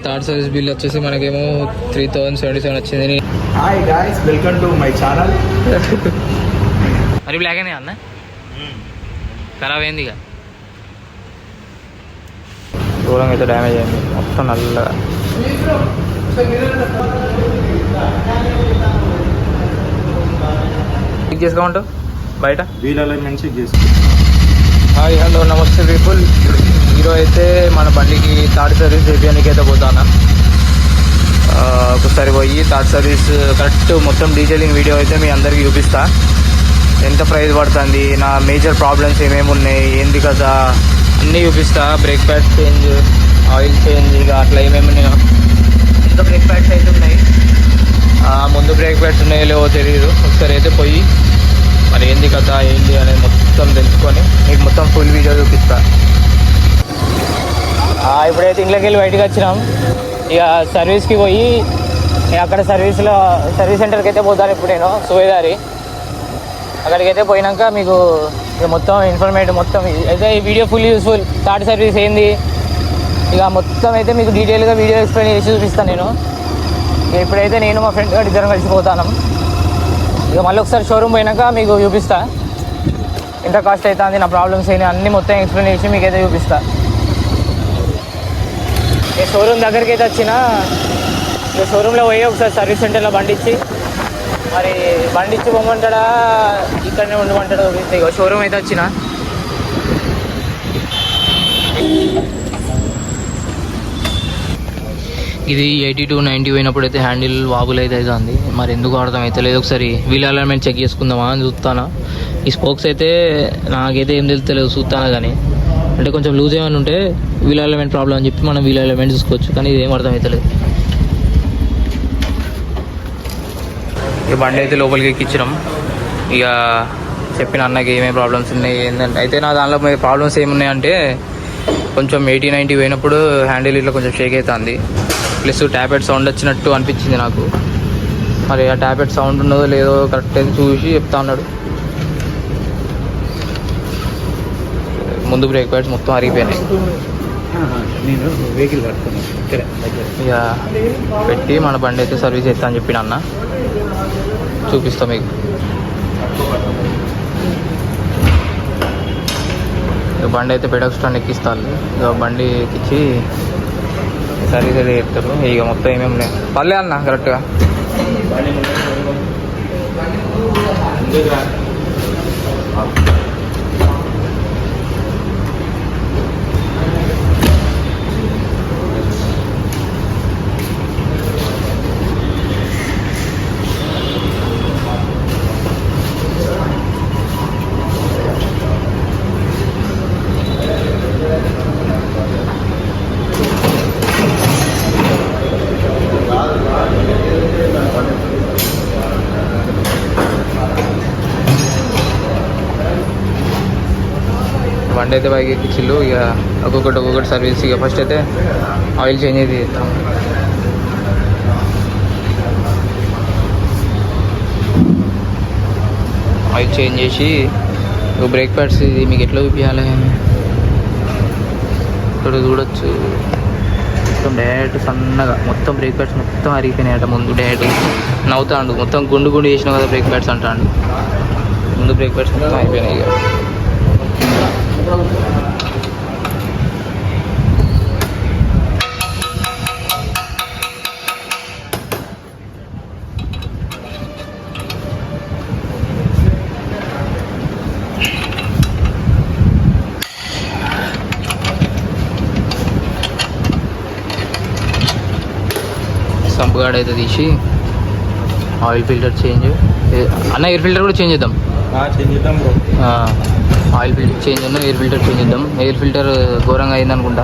Third service bill వచ్చేసి మనకేమో 3077 వచ్చింది. Hi guys, welcome to my channel. మరి బ్లాక్ అయింది అన్న, ఖరాబ్ అయింది ఇక. దూరం అయితే డ్యామేజ్ అయింది మొత్తం నల్లగా. చెక్ చేసుకోమంటావు బయట వీల్ అలైన్మెంట్ చెక్ చేసుకో. హాయ్ హలో నమస్తే పీపుల్. ఈరోజు అయితే మన బండికి థర్డ్ సర్వీస్ చేయించడానికి అయితే పోతాను. ఒకసారి పోయి థర్డ్ సర్వీస్ కరెక్ట్ మొత్తం డీటెయిలింగ్ వీడియో అయితే మీ అందరికీ చూపిస్తా. ఎంత ప్రైస్ పడుతుంది, నా మేజర్ ప్రాబ్లమ్స్ ఏమేమి ఉన్నాయి, ఏంది కదా అన్నీ చూపిస్తా. Brake pads change, oil change, ఇక అట్లా ఏమేమి ఉన్నాయో. ఇంకా బ్రేక్ ప్యాడ్స్ అయితే ఉన్నాయి, ముందు బ్రేక్ ప్యాడ్స్ ఉన్నాయో లేవో తెలియదు. ఒకసారి అయితే పోయి మరి ఏంది కదా ఏంటి అనేది మొత్తం తెలుసుకొని మీకు మొత్తం ఫుల్ వీడియో చూపిస్తా. ఇప్పుడైతే ఇంట్లోకి వెళ్ళి బయటకు వచ్చినాం. ఇక సర్వీస్కి పోయి అక్కడ సర్వీస్ సెంటర్కి అయితే పోతాను ఇప్పుడు నేను, సువేదారి. అక్కడికైతే పోయినాక మీకు మొత్తం ఇన్ఫర్మేటివ్ మొత్తం అయితే ఈ video full useful. Third service ఏంది ఇక మొత్తం అయితే మీకు డీటెయిల్గా వీడియో ఎక్స్ప్లెయిన్ చేసి చూపిస్తాను నేను. ఇక ఇప్పుడైతే నేను మా ఫ్రెండ్ గారు ఇద్దరం కలిసిపోతాను. ఇక మళ్ళీ ఒకసారి షోరూమ్ పోయినాక మీకు చూపిస్తా ఎంత కాస్ట్ అవుతుంది, నా ప్రాబ్లమ్స్ ఏంటి అన్నీ మొత్తం ఎక్స్ప్లెయిన్ చేసి మీకు అయితే చూపిస్తా. ఇక షోరూమ్ దగ్గరికి అయితే వచ్చిన, ఇక షోరూంలో పోయి ఒకసారి సర్వీస్ సెంటర్లో బండి ఇచ్చి పోమంటాడా ఇక్కడనే ఉండమంటాడు. ఇక షోరూమ్ అయితే వచ్చిన. ఇది 80 to 90 పోయినప్పుడు అయితే హ్యాండిల్ వాబుల్ అయితే అవుతుంది. మరి ఎందుకు అర్థం అయితే లేదు. ఒకసారి వీల్ అలైన్మెంట్ చెక్ చేసుకుందామా అని చూస్తాను. ఈ స్పోక్స్ అయితే నాకైతే ఏం తెలుస్తలేదు చూస్తాను, కానీ అంటే కొంచెం లూజ్ ఏమైనా ఉంటే వీల్ అలైన్మెంట్ ప్రాబ్లం అని చెప్పి మనం వీల్ అలైన్మెంట్ చూసుకోవచ్చు, కానీ ఇది ఏం అర్థం అవుతలేదు. ఇక బండి అయితే లోపలికి ఎక్కించినాం. ఇక చెప్పిన అన్నకి ఏమేమి ప్రాబ్లమ్స్ ఉన్నాయి ఏంటంటే, అయితే నా దానిలో ప్రాబ్లమ్స్ ఏమున్నాయంటే కొంచెం 80-90 పోయినప్పుడు హ్యాండిల్ ఇట్లా కొంచెం షేక్ అవుతుంది, ప్లస్ ట్యాపెట్ సౌండ్ వచ్చినట్టు అనిపించింది నాకు. మరి ఆ ట్యాపెట్ సౌండ్ ఉన్నదో లేదో కరెక్ట్ అయితే చూసి చెప్తా ఉన్నాడు. ముందు బ్రేక్ ప్యాడ్స్ మొత్తం అరిగిపోయినాయి. ఇక పెట్టి మన బండి అయితే సర్వీస్ చేస్తా అని చెప్పిన అన్న, చూపిస్తాం మీకు. బండి అయితే పెడక్ స్టాండ్ ఎక్కిస్తాను. ఇక బండి ఎక్కించి సర్వీస్ అయితే చెప్తారు. ఇక మొత్తం ఏమేమి ఉన్నాయి పర్లే అన్న కరెక్ట్గా. బండి అయితే బైక్ ఎక్కిచ్చిల్లు. ఇక ఒక్కొక్కటి సర్వీస్. ఇక ఫస్ట్ అయితే ఆయిల్ చేంజ్ అయితే చేస్తాం. ఆయిల్ చేంజ్ చేసి బ్రేక్ ప్యాడ్స్ ఇది మీకు ఎట్లా చూపించాలి, ఇక్కడ చూడొచ్చు. మొత్తం డైరెక్ట్ సన్నగా మొత్తం బ్రేక్ ప్యాడ్స్ మొత్తం అరిగిపోయినాయట. ముందు డైరెక్ట్ నవ్వుతాడు, మొత్తం గుండు చేసినావు కదా బ్రేక్ ప్యాడ్స్ అంటాడు. ముందు బ్రేక్ ప్యాడ్స్ మొత్తం అయిపోయినాయి. ఇక సంప్ గార్డ్ అయితే తీసి ఆయిల్ ఫిల్టర్ చేంజ్ అన్న, ఎయిర్ ఫిల్టర్ కూడా చేంజ్ చేద్దాం. ఆయిల్ ఫిల్టర్ చేంజ్ అన్న, ఎయిర్ ఫిల్టర్ చేంజ్ చేద్దాం. ఎయిర్ ఫిల్టర్ ఘోరంగా అయింది అనుకుంటా,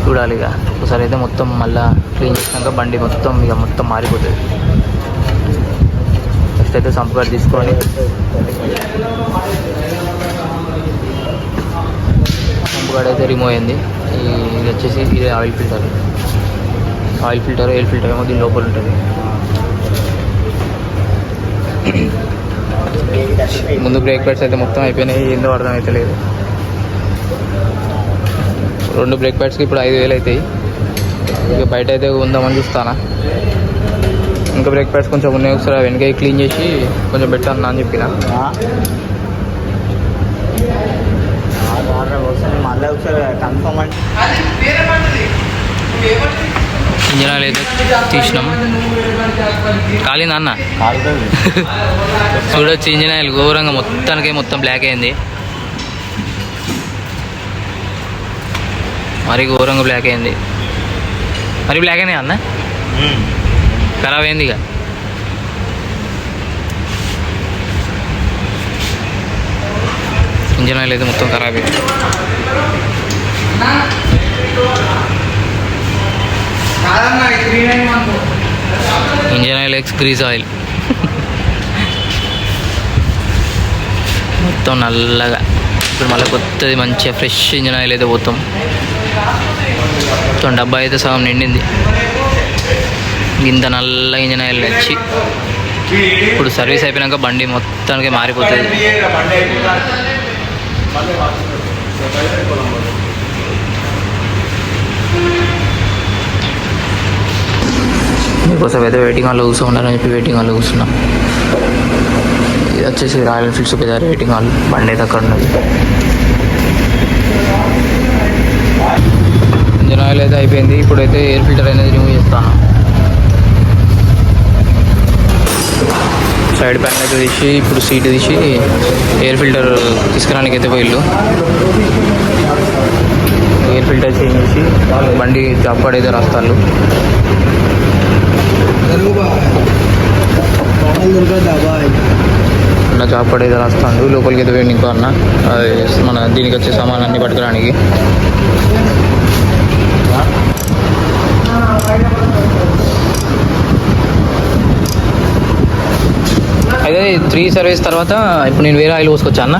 చూడాలి. ఇక ఒకసారి అయితే మొత్తం మళ్ళీ క్లీన్ చేసినాక బండి మొత్తం మారిపోతుంది. ఫస్ట్ అయితే సంప్ గార్డ్ తీసుకొని సంప్ గార్డ్ అయితే రిమూవ్ అయింది. ఇది వచ్చేసి ఇదే ఆయిల్ ఫిల్టర్. ఎయిర్ ఫిల్టర్ ఏమో దీని లోపల ఉంటుంది. ముందు బ్రేక్ ప్యాడ్స్ అయితే మొత్తం అయిపోయినాయి, ఏందో అర్థం అయితే లేదు. 2 బ్రేక్ ప్యాడ్స్కి ఇప్పుడు 5,000 అవుతాయి. ఇక బయట అయితే ఉందామని చూస్తానా. ఇంకా బ్రేక్ ప్యాడ్స్ కొంచెం ఉన్నాయి, ఒకసారి వెనక క్లీన్ చేసి కొంచెం పెట్టాను అని చెప్పిన. మళ్ళీ ఒకసారి కన్ఫర్మ్ అంటే ఇంజన్ ఆయిల్ అయితే తీసినాం. కాలిందా అన్న? చూడొచ్చు ఇంజన్ ఆయిల్ ఘోరంగా మొత్తం బ్లాక్ అయింది, మరి ఘోరంగా బ్లాక్ అయింది. మరి బ్లాక్ అయింది అన్న, ఖరాబ్ అయింది. ఇక ఇంజన్ ఆయిల్ అయితే మొత్తం ఖరాబ్ అయింది. Engine oil X grease oil మొత్తం నల్లగా. ఇప్పుడు మళ్ళీ కొత్తది మంచిగా ఫ్రెష్ ఇంజన్ ఆయిల్ అయితే పోతాం. మొత్తం డబ్బా అయితే సగం నిండింది. ఇంత నల్ల ఇంజన్ ఆయిల్ వచ్చి ఇప్పుడు సర్వీస్ అయిపోయినాక బండి మొత్తానికి మారిపోతుంది. మీకోసం అయితే వెయిటింగ్ హాల్లో కూర్చున్నారని చెప్పి వెయిటింగ్ హాల్లో కూర్చున్నా. ఇది వచ్చేసి royal Enfield subedar waiting hall. బండి అయితే అక్కడ ఉన్నది. ఇంజన్ ఆయిల్ అయితే అయిపోయింది. ఇప్పుడైతే ఎయిర్ ఫిల్టర్ అనేది రిమూవ్ చేస్తాను. సైడ్ ప్యాన్ అయితే తీసి ఇప్పుడు సీట్ తీసి ఎయిర్ ఫిల్టర్ తీసుకురానికి అయితే పోయిల్లు. ఎయిర్ ఫిల్టర్ చేంజ్ చేసి బండి జాబ్ కార్డ్ అయితే రాస్తారు. అన్న జాబ్ కార్డ్ అయితే రాస్తాను. లోపలికి అయితే పోయింది ఇంకో అన్న, మన దీనికి వచ్చే సామాన్లన్నీ పట్టుకోవడానికి. అయితే 3 సర్వీస్ తర్వాత ఇప్పుడు నేను వేరే ఆయిల్ పోసుకొచ్చా అన్న.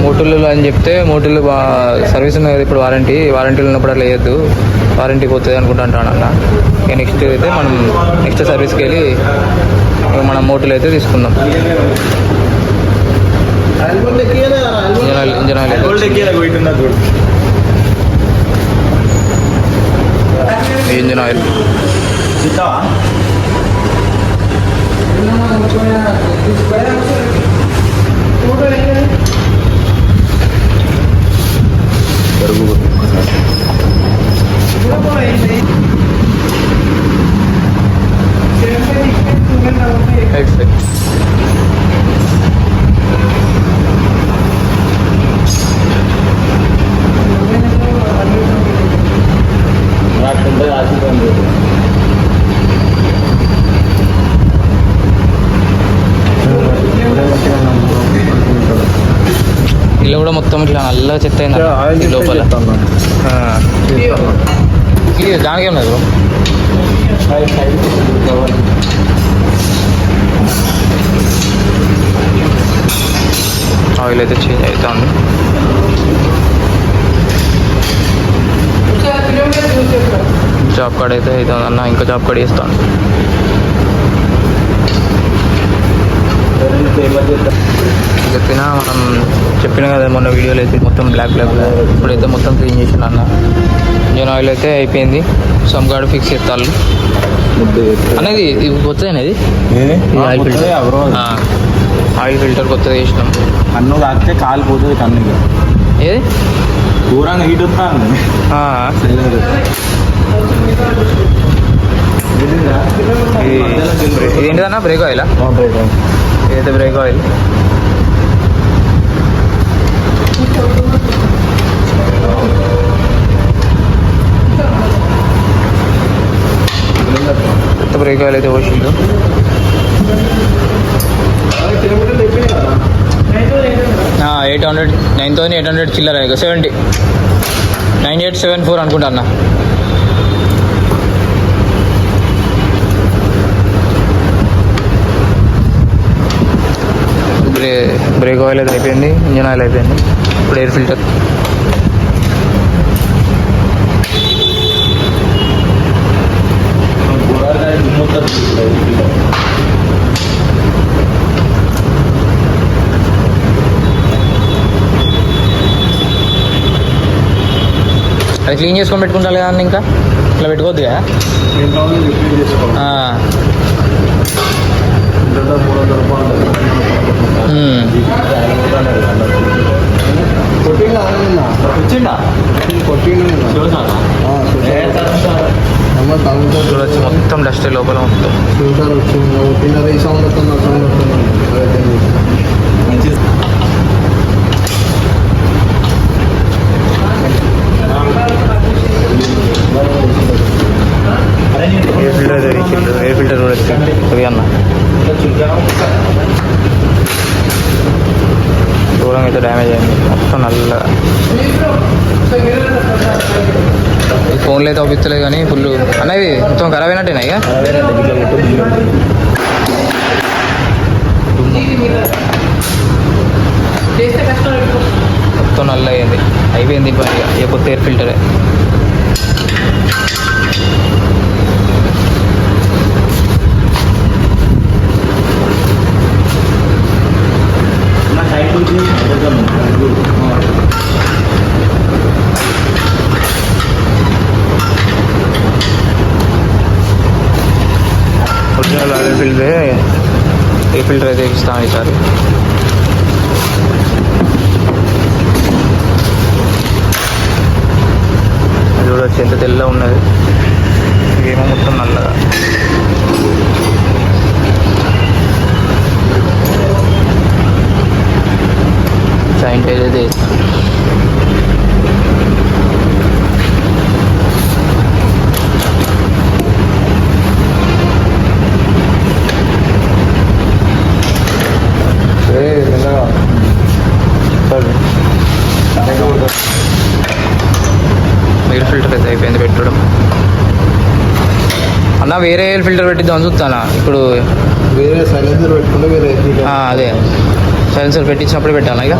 మోటోలు అని చెప్తే మోటోలు సర్వీస్ ఉన్నది కదా ఇప్పుడు, వారంటీలు ఉన్నప్పుడు అట్లా వేయద్దు, వారంటీ పోతుంది అనుకుంటా అంటాను అన్న. ఇక నెక్స్ట్ అయితే మనం నెక్స్ట్ సర్వీస్కి వెళ్ళి మనం మోటోలు అయితే తీసుకుందాం. ఇంజన్ ఆయిల్ ఇంజన్ ఆయిల్ ఇల్లు కూడా మొత్తం ఇట్లా నల్ల చెత్త అయింది లోపల. దానికే ఉన్నది బ్రో. ఆయిల్ అయితే చేంజ్ అవుతా ఉంది. జాబ్ కార్డ్ అయితే అవుతుంది అన్న, ఇంకా జాబ్ కార్డ్ వేస్తాను. చెప్పినా మనం చెప్పినా కదా మొన్న వీడియోలో అయితే మొత్తం బ్లాక్ ఇప్పుడైతే మొత్తం క్లీన్ చేసిన అన్న. ఇంజన్ ఆయిల్ అయితే అయిపోయింది, సమ్ గార్డ్ ఫిక్స్ చేస్తాను అనేది. ఇది కొత్తది అనేది ఆయిల్ ఫిల్టర్ కొత్తది వేసినాం. కన్ను తాకితే కాలిపోతుంది కన్ను. ఏది దూరాన్ని హీట్ వస్తుంది. ఏంటిదన్నా బ్రేక్ ఆయిలా? ఏదైతే బ్రేక్ ఆయిల్ కొత్త బ్రేక్ ఆయిల్ అయితే పోసిండు. 800 9800 చిల్లర 70 9874 అనుకుంటా అన్న. బ్రేక్ ఆయిల్ అయితే అయిపోయింది, ఇంజన్ ఆయిల్ అయిపోయింది. ఇప్పుడు ఎయిర్ ఫిల్టర్. అది క్లీన్ చేసుకొని పెట్టుకుంటారు కదా ఇంకా ఇట్లా పెట్టుకోవద్దు కదా. ఏం కావాలి రిపేర్ చేసుకోవాలి. ఆ, 300 వచ్చిండా కొట్టిండు చూడొచ్చు మొత్తం డస్ట్ లోపల మొత్తం. షూటర్ వచ్చింది కొట్టినారు. ఈ సౌండ్ వస్తుంది ఆ సౌండ్ వస్తుంది. మంచి ఎయిర్ ఫిల్టర్ తెరిచిండు. ఎయిర్ ఫిల్టర్ కూడా వచ్చింది అది అన్న. దూరం అయితే డ్యామేజ్ అయింది మొత్తం నల్లగా. ఈ ఫోన్లో అయితే అవుపిస్తలేదు కానీ ఫుల్ అన్నవి మొత్తం ఖరాబ్ అయినట్టేనా ఇక. మొత్తం నల్ల అయింది అయిపోయింది పని ఇక కొత్త ఎయిర్ ఫిల్టరే. ఒరిజినల్ ఆయిల్ ఫిల్టరే ఏ ఫిల్టర్ అయితే ఇస్తాను ఈసారి. చూడొచ్చు ఎంత తెల్ల ఉన్నది. ఇదేమో మొత్తం నల్లగా. జాయింట్ అయితే ఇస్తాను. ఎయిర్ ఫిల్టర్ అయితే అయిపోయింది పెట్టడం. అన్న వేరే ఎయిర్ ఫిల్టర్ పెట్టిద్దాం చూస్తానా ఇప్పుడు. వేరే సైలెన్సర్ పెట్టుకుంటే వేరే అదే సైలెన్సర్ పెట్టించినప్పుడు పెట్టాలా ఇక.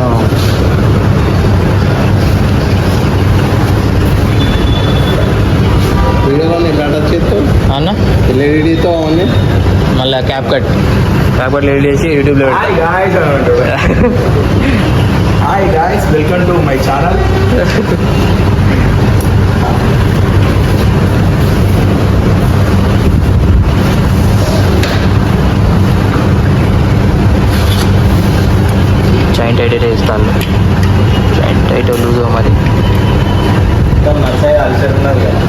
వీడియోలో ఎట్లా టచ్ చేస్తావు అన్న ఎల్ఈడితో అవన్నీ మళ్ళీ క్యాప్ కట్ రెడీ చేసి యూట్యూబ్లో పెట్టా. Hi guys welcome to my channel. Joint అయితే ఇస్తాను. జాయింట్ అయితే లూజ్ మరి. నచ్చాయి అలసరి ఉన్నారు కదా.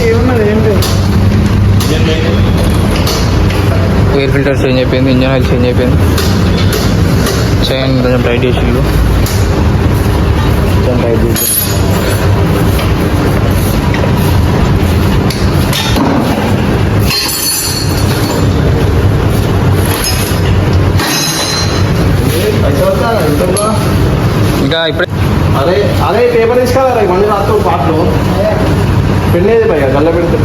ఏమన్నది ఏంటి ఎయిర్ ఫిల్టర్ చేంజ్ అయిపోయింది. ఇంజన్ ఆయిల్ చేంజ్ అయిపోయింది. చైన్ కొంచెం టైట్ చేసి ఇంకా ఇప్పుడే. అరే అదే పేపర్ తీసుకురా ఇవన్నీ రాత్రి పాటలు పెళ్ళేది భయ్యా గల్ల పెడితే.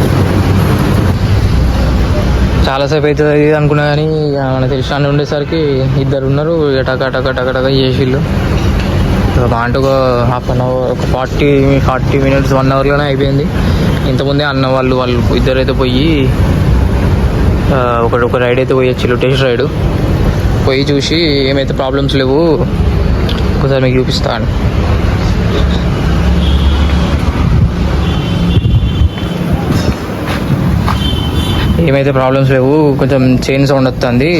చాలాసేపు అవుతుంది ఇది అనుకున్నా కానీ మనకు తెలిసిన ఉండేసరికి ఇద్దరు ఉన్నారు. టక టక టక టక చేసిళ్ళు. ఒక హాఫ్ అన్ అవర్ ఒక 40 మినిట్స్ 1 అవర్లోనే అయిపోయింది. ఇంతకుముందే అన్న వాళ్ళు ఇద్దరైతే పోయి ఒక రైడ్ అయితే పోయి వచ్చిళ్ళు. టెస్ట్ రైడ్ పోయి చూసి ఏమైతే ప్రాబ్లమ్స్ లేవు ఒకసారి మీకు చూపిస్తాను. ఏమైతే ప్రాబ్లమ్స్ లేవు. కొంచెం చైన్ సౌండ్ వస్తుంది.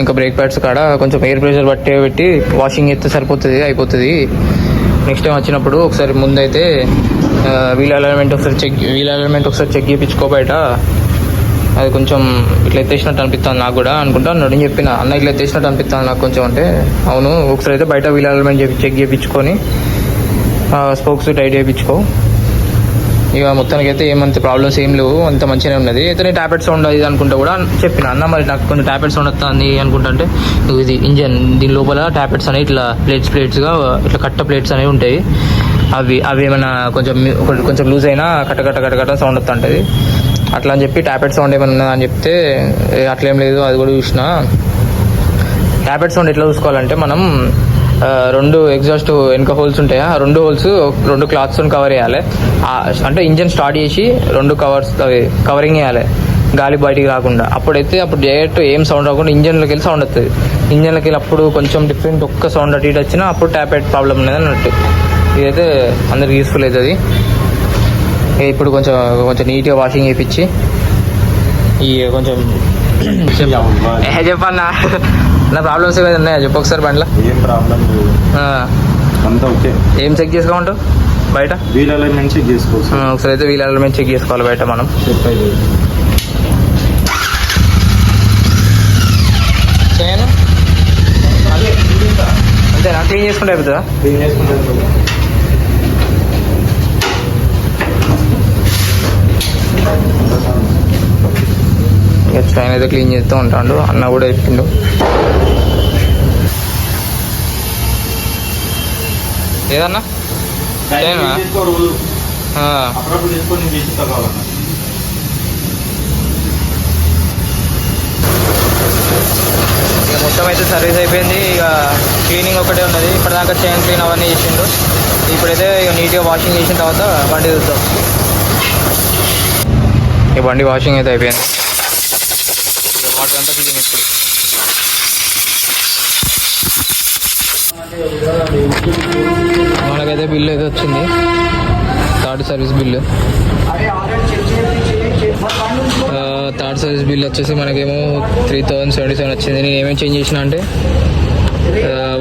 ఇంకా బ్రేక్ ప్యాడ్స్ కాడ కొంచెం ఎయిర్ ప్రెషర్ పెట్టి వాషింగ్ అయితే సరిపోతుంది, అయిపోతుంది. నెక్స్ట్ టైం వచ్చినప్పుడు ఒకసారి ముందైతే వీల్ అలైన్మెంట్ ఒకసారి చెక్ చేయించుకో బయట. అది కొంచెం ఇట్లా ఎత్తేసినట్టు అనిపిస్తుంది నాకు కూడా అనుకుంటాను. నేను చెప్పిన అన్న ఇట్లా ఎత్తేసినట్టు అనిపిస్తుంది నాకు కొంచెం అంటే అవును ఒకసారి అయితే బయట వీల్ అలైన్మెంట్ చెక్ చేయించుకొని స్పోక్స్ టైట్ చేయించుకో. ఇక మొత్తానికి అయితే ఏమంత ప్రాబ్లమ్స్ ఏం లేవు, అంత మంచిగానే ఉన్నది. అయితే నేను ట్యాబ్లెట్ సౌండ్ అది అనుకుంటా కూడా చెప్పిన అన్న మరి నాకు కొంచెం ట్యాబ్లెట్ సౌండ్ వస్తుంది అనుకుంటా. అంటే ఇది ఇంజన్ దీని లోపల ట్యాబ్లెట్స్ అనేవి ఇట్లా ప్లేట్స్గా ఇట్లా కట్ట ప్లేట్స్ అనేవి ఉంటాయి. అవి ఏమైనా కొంచెం లూజ్ అయినా కట్ట సౌండ్ వస్తుంటుంది. అట్లా అని చెప్పి ట్యాబ్లెట్ సౌండ్ ఏమైనా ఉన్నదా అని చెప్తే అట్లేం లేదు అది కూడా చూసిన. ట్యాబ్లెట్ సౌండ్ ఎట్లా చూసుకోవాలంటే మనం రెండు ఎగ్జాస్ట్ వెనక హోల్స్ ఉంటాయి, ఆ రెండు హోల్స్ రెండు క్లాత్స్ కవర్ చేయాలి. అంటే ఇంజన్ స్టార్ట్ చేసి రెండు కవర్స్ కవరింగ్ చేయాలి గాలి బయటికి రాకుండా. అప్పుడు డైరెక్ట్ ఏం సౌండ్ రాకుండా ఇంజన్లోకి వెళ్ళి సౌండ్ వస్తుంది. ఇంజన్లోకి వెళ్ళి అప్పుడు కొంచెం డిఫరెంట్ ఒక్క సౌండ్ అటు ఇటు వచ్చినా అప్పుడు ట్యాప్ ఎయిట్ ప్రాబ్లం ఉన్నది అన్నట్టు. ఇదైతే అందరికి యూస్ఫుల్ అవుతుంది. ఇప్పుడు కొంచెం నీట్గా వాషింగ్ చేయించి ఈ కొంచెం చెప్పన్నా నా ప్రాబ్లమ్స్ ఏమైనా ఉన్నాయా చెప్పు ఒకసారి బండ్లో. ఏం ప్రాబ్లం లేదు, అంతా ఓకే. ఏం చెక్ చేసుకోమంటావు బయట? వీల్ అలైన్మెంట్ చెక్ చేసుకోవచ్చు. ఒకసారి అయితే వీల్ అలైన్మెంట్ చెక్ చేసుకోవాలి బయట మనం. చెక్ అవుతుంది. చేయను అంతేనా? క్లీన్ చేసుకుంటే అయిపోతుందా? క్లీన్ చేసుకుంటే ఇక చైన్ అయితే క్లీన్ చేస్తూ ఉంటాడు. అన్న కూడా చెప్పిండు. ఏదన్నా చైనా? అప్పుడప్పుడు చేసుకొని చేసి కావాలన్నా. ఇక మొత్తం అయితే సర్వీస్ అయిపోయింది. ఇక క్లీనింగ్ ఒకటే ఉన్నది. ఇప్పటిదాకా చైన్ క్లీన్ అవన్నీ చేసిండు. ఇప్పుడైతే ఇక నీట్గా వాషింగ్ చేసిన తర్వాత బండి చూద్దాం. ఈ బండి వాషింగ్ అయితే అయిపోయింది. ఇక వాటర్ అంతా క్లీన్ ఇప్పుడు. మనకైతే బిల్లు అయితే వచ్చింది, third service bill. Third service bill వచ్చేసి మనకేమో 3077 వచ్చింది. నేను ఏమేమి చేంజ్ చేసిన అంటే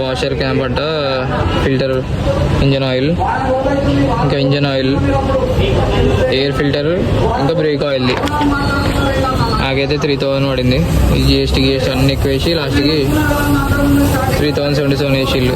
వాషర్ క్యాంప్ అంట, ఫిల్టర్, ఇంజన్ ఆయిల్, ఇంకా ఇంజన్ ఆయిల్, ఎయిర్ ఫిల్టర్, ఇంకా బ్రేక్ ఆయిల్ది. నాకైతే 3000 పడింది. ఈ జిఎస్టీ అన్ని ఎక్కువ వేసి లాస్ట్కి 3077 వేసి ఇల్లు.